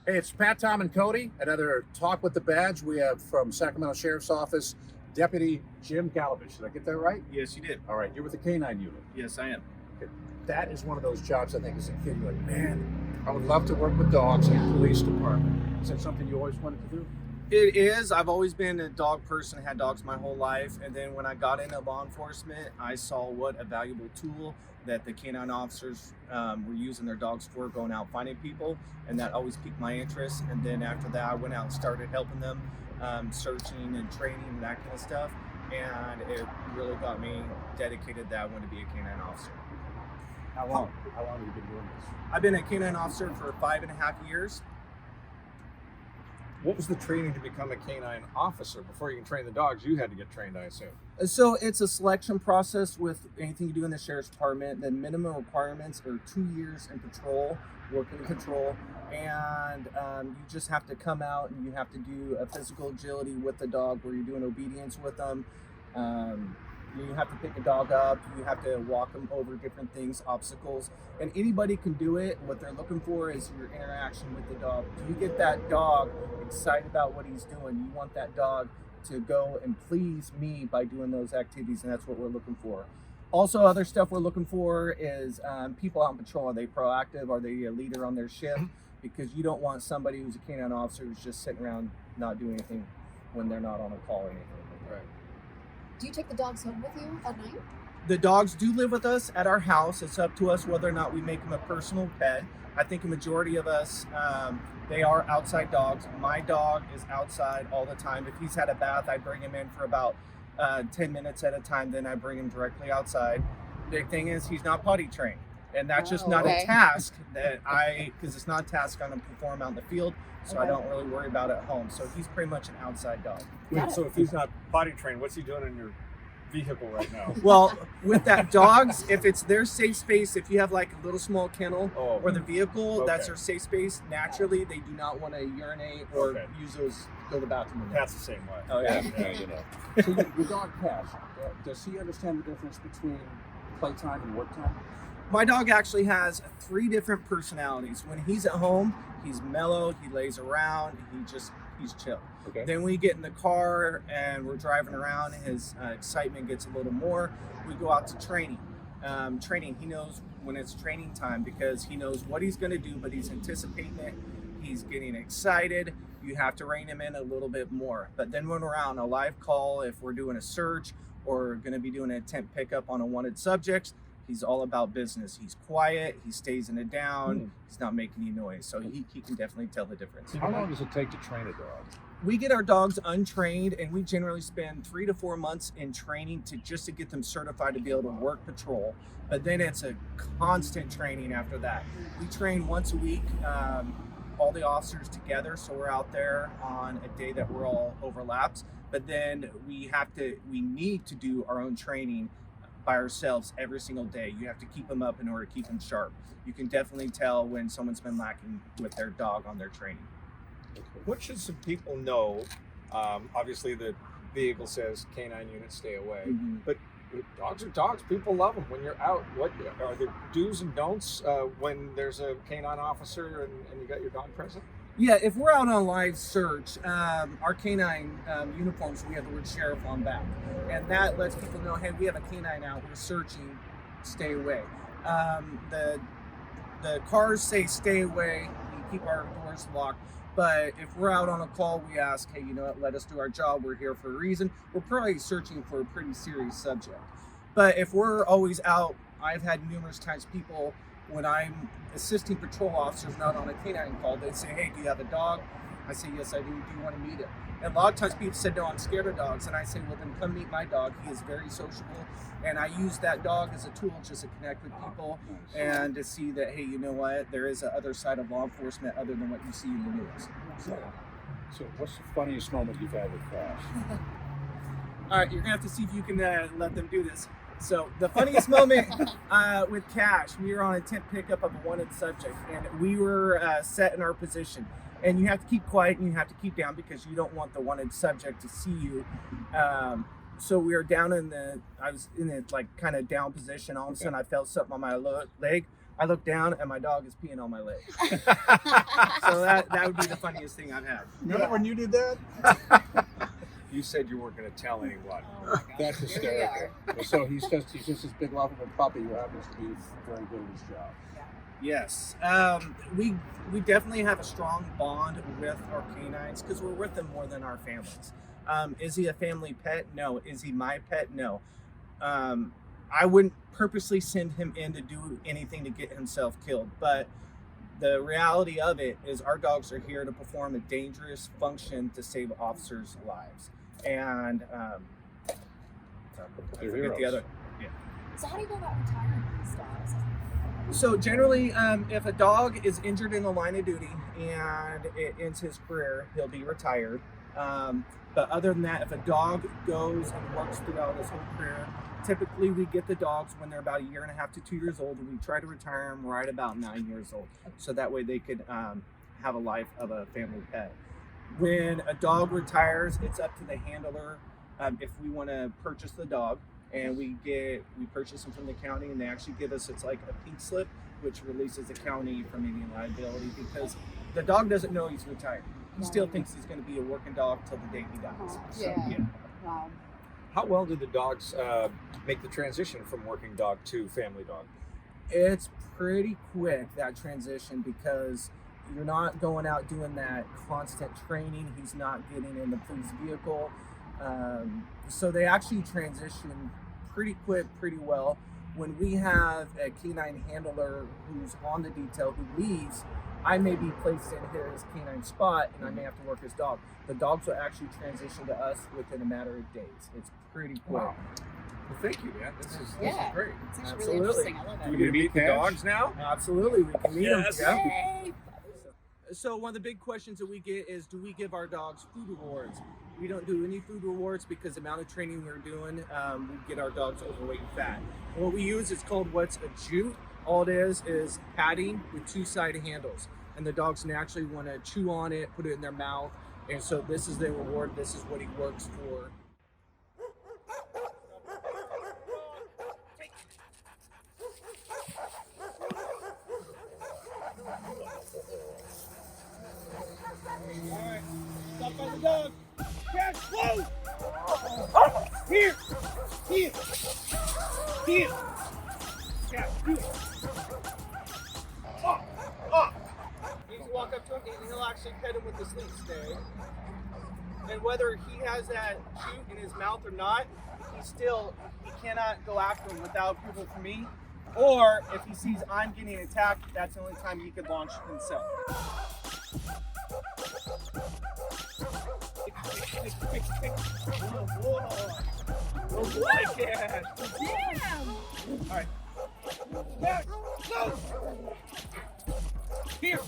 Hey, it's Pat, Tom, and Cody. Another Talk with the Badge. We have from Sacramento Sheriff's Office, Deputy Jim Galavich. Did I get that right? Yes, you did. All right, you're with the K-9 unit. Yes, I am. Okay. That is one of those jobs I think as a kid, you're like, man, I would love to work with dogs in the police department. Is that something you always wanted to do? It is. I've always been a dog person, had dogs my whole life. And then when I got into law enforcement, I saw what a valuable tool that the canine officers were using their dogs for, going out finding people. And that always piqued my interest. And then after that, I went out and started helping them, searching and training and that kind of stuff. And it really got me dedicated that I wanted to be a canine officer. How long? How long have you been doing this? I've been a canine officer for 5.5 years. What was the training to become a canine officer? Before you can train the dogs, you had to get trained, I assume. So it's a selection process with anything you do in the sheriff's department. The minimum requirements are 2 years in patrol, working in patrol, and you just have to come out and you have to do a physical agility with the dog where you're doing obedience with them. You have to pick a dog up, you have to walk them over different things, obstacles, and anybody can do it. What they're looking for is your interaction with the dog. Do you get that dog excited about what he's doing? You want that dog to go and please me by doing those activities, and that's what we're looking for. Also, other stuff we're looking for is people out on patrol. Are they proactive? Are they a leader on their shift? Because you don't want somebody who's a canine officer who's just sitting around not doing anything when they're not on a call or anything. Right. Do you take the dogs home with you at night? The dogs do live with us at our house. It's up to us whether or not we make them a personal pet. I think a majority of us, they are outside dogs. My dog is outside all the time. If he's had a bath, I bring him in for about 10 minutes at a time. Then I bring him directly outside. Big thing is he's not potty trained. And that's just not a task that because it's not a task I'm going to perform out in the field. So I don't really worry about it at home. So he's pretty much an outside dog. Wait, so if he's not potty trained, what's he doing in your vehicle right now? Well, with that dogs, if it's their safe space, if you have like a little small kennel or the vehicle, that's their safe space. Naturally, they do not want to urinate or use those, go to the bathroom. That's the same way. Oh yeah. You know. So your dog Cash, does he understand the difference between playtime and work time? My dog actually has 3 different personalities. When he's at home, he's mellow, he lays around, he's chill. Okay. Then we get in the car and we're driving around, his excitement gets a little more. We go out to training. He knows when it's training time because he knows what he's going to do, but he's anticipating it. He's getting excited. You have to rein him in a little bit more. But then when we're out on a live call, if we're doing a search or going to be doing an attempt pickup on a wanted subject, he's all about business. He's quiet. He stays in it down. He's not making any noise. So he can definitely tell the difference. How long does it take to train a dog? We get our dogs untrained, and we generally spend 3 to 4 months in training just to get them certified to be able to work patrol. But then it's a constant training after that. We train once a week, all the officers together. So we're out there on a day that we're all overlapped. But then we need to do our own training by ourselves every single day. You have to keep them up in order to keep them sharp. You can definitely tell when someone's been lacking with their dog on their training. What should some people know? Obviously, the vehicle says canine unit, stay away. But dogs are dogs. People love them. When you're out, what are the do's and don'ts when there's a canine officer and you got your dog present? Yeah, if we're out on a live search, our canine uniforms, we have the word sheriff on back. And that lets people know, hey, we have a canine out, we're searching, stay away. The cars say stay away, we keep our doors locked. But if we're out on a call, we ask, hey, you know what, let us do our job, we're here for a reason. We're probably searching for a pretty serious subject. But if we're always out, I've had numerous times people, when I'm assisting patrol officers not on a canine call, they say, hey, do you have a dog? I say, yes, I do. Do you want to meet him? And a lot of times people said, no, I'm scared of dogs. And I say, well, then come meet my dog. He is very sociable. And I use that dog as a tool just to connect with people and to see that, hey, you know what? There is a other side of law enforcement other than what you see in the news. So what's the funniest moment you've had with Cash? All right, you're going to have to see if you can let them do this. So the funniest moment with Cash, we were on a tent pickup of a wanted subject, and we were set in our position. And you have to keep quiet and you have to keep down because you don't want the wanted subject to see you. So we were down I was in a like kind of down position. All of a sudden I felt something on my leg. I look down and my dog is peeing on my leg. So that would be the funniest thing I've had. Remember when you did that? You said you weren't going to tell anyone. Oh my gosh. That's Here we hysterical. are. So he's just this big lovable puppy who happens to be very good at his job. Yes, we definitely have a strong bond with our canines because we're with them more than our families. Is he a family pet? No. Is he my pet? No. I wouldn't purposely send him in to do anything to get himself killed, but the reality of it is our dogs are here to perform a dangerous function to save officers' lives. And I They're forget the heroes. other. So how do you go about retiring these dogs? So generally, if a dog is injured in the line of duty and it ends his career, he'll be retired. But other than that, if a dog goes and works throughout his whole career, typically we get the dogs when they're about 1.5 to 2 years old, and we try to retire them right about 9 years old, so that way they could have a life of a family pet. When a dog retires, it's up to the handler if we want to purchase the dog. And we purchase them from the county, and they actually give us, it's like a pink slip, which releases the county from any liability, because the dog doesn't know he's retired. He still thinks he's going to be a working dog till the day he dies. So, Yeah. Wow. How well do the dogs make the transition from working dog to family dog? It's pretty quick, that transition, because you're not going out doing that constant training. He's not getting in the police vehicle. So they actually transition pretty quick, pretty well. When we have a canine handler who's on the detail who leaves, I may be placed in his canine spot and I may have to work his dog. The dogs will actually transition to us within a matter of days. It's pretty quick. Wow. Well, thank you, man. This is Yeah. great. It's actually Absolutely. really interesting. I love Do we it. get to meet the Cash? dogs now? Absolutely, we can meet Yes. them. Yay! So one of the big questions that we get is, do we give our dogs food rewards? We don't do any food rewards because the amount of training we're doing, we get our dogs overweight and fat. What we use is called what's a jute. All it is padding with two-sided handles. And the dogs naturally want to chew on it, put it in their mouth. And so this is the reward. This is what he works for. Alright, stop by the dog. Cash, whoa! Here! Here! Here! Cash, do it. Up! Up! You can walk up to him and he'll actually pet him with the sleep stay. And whether he has that chute in his mouth or not, he cannot go after him without approval from me. Or if he sees I'm getting attacked, that's the only time he could launch himself. Oh boy, Cash. Damn! All right. Cash, go! Here.